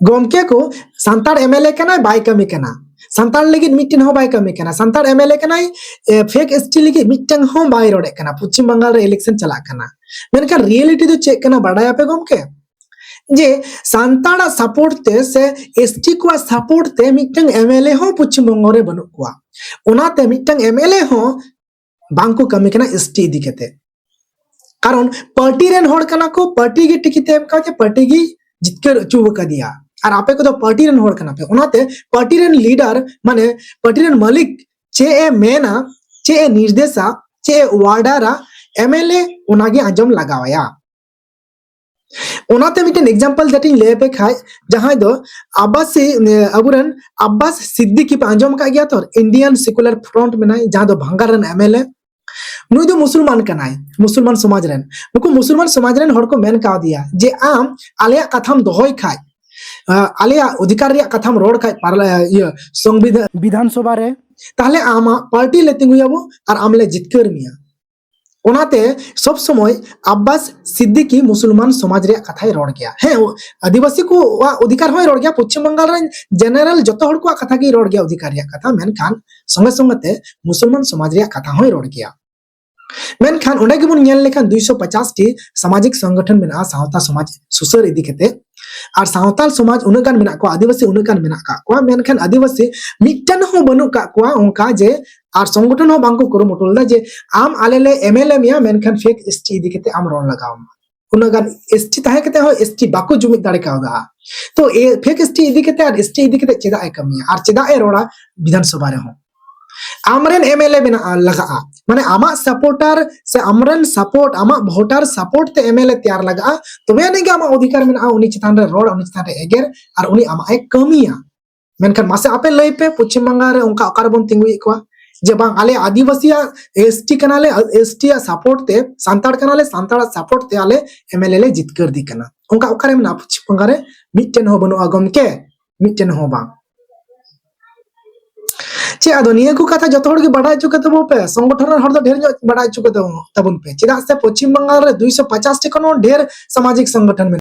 गोमके को सांतार एमएलए कना बाय कमी कना सांतार लगी मिट्टन हो बाय कमी कना सांतार एमएलए कना फेक एसटी लगी मिट्टन हो बाय रोडे कना पश्चिम बंगाल रे इलेक्शन चला कना मेनका रियलिटी तो चेक कना बाडाया पे गोमके जे सांताड़ा सपोर्ट ते से एसटी को सपोर्ट ते मिट्टन एमएलए हो पश्चिम बंगाल रे बनु कुआ ओनाते मिट्टन एमएलए हो बांको कमी कना एसटी इदी केते कारण पार्टी रेन होड़ कना को पार्टी की टिकट एम का पार्टी की जितकर चुव का दिया और आपे को तो पार्टी रेन होड़ कना पे ओनाते पार्टी रेन लीडर माने पार्टी रेन मालिक चे ए मेना चे ए निर्देशा चे ए वार्डारा एमएलए ओनागे आंजम लगावाया ओनाते मिटन एग्जांपल जटिन ले पे खाय जहां दो अब्बास अबुरन अब्बास सिद्दीकी पे आंजम का गया तो इंडियन सेकुलर फ्रंट में नाय जहां दो भांगार रेन एमएलए नुई दो मुसलमान कनाय मुसलमान समाज रेन नुको मुसलमान समाज रेन होड़ को मेन का दिया जे आम आलिया कथाम दोहय खाय आलिया अधिकार रिया कथाम रोड खाय ये संविधान विधानसभा रे ताहले आमा पार्टी ले तिंगुयाबो और आमले जितकर मिया ओनाते सब समय अब्बास सिद्दीकी मुसलमान समाज रे कथाय रोड गया है आदिवासी को अधिकार होय रोड गया पश्चिम बंगाल रे जनरल जतो होड़ को कथा की रोड गया अधिकार रिया कथा मेनखान संगे संगते मुसलमान समाज रे कथा होय रोड गया मेनखान ओंडे गेबुन नेल लेखान 250 टी सामाजिक संगठन मेना सावता समाज सुसर इदी केते और सावताल समाज उनगान मेना को आदिवासी उनगान मेना का को मेनखान आदिवासी मिटन हो बनु का को उनका जे और संगठन हो बांको करो मोटलदा जे आम आलेले एमएलए मिया मेनखान फेक एसटी इदी केते आम रोड लगाम उनगान एसटी ताहे केते हो एसटी बाको जुमित दाड़े कावदा तो ए फेक एसटी इदी केते और एसटी इदी केते चेदा ए कमिया और चेदा ए रोड़ा विधानसभा रे हो आमरेन एमएलए बिना लगा माने आमा सपोर्टर से आमरन सपोर्ट आमा वोटर सपोर्ट ते एमएलए तैयार लगा तबे नहीं आमा अधिकार में उनी चितान रे रोड उनी चितान रे एगेर और उनी आमा ए कमिया मेनखान मासे आपे लई पे पश्चिम बंगाल रे उनका अकार बन तिंगुई को जे बांग आले आदिवासी एसटी कनाले एसटी सपोर्ट ते सांताड़ कनाले सांताड़ सपोर्ट ते आले एमएलए ले जितकर दी कना उनका अकार में पश्चिम बंगाल रे मिटन हो बनु आगम के मिटन हो बांग चे आदो निया को कथा जतो हड़ के बड़ा चुके तबो पे संगठन हड़ तो ढेर बड़ा चुके तबुन पे चेदा से पश्चिम बंगाल रे 250 टी कोनो ढेर सामाजिक संगठन में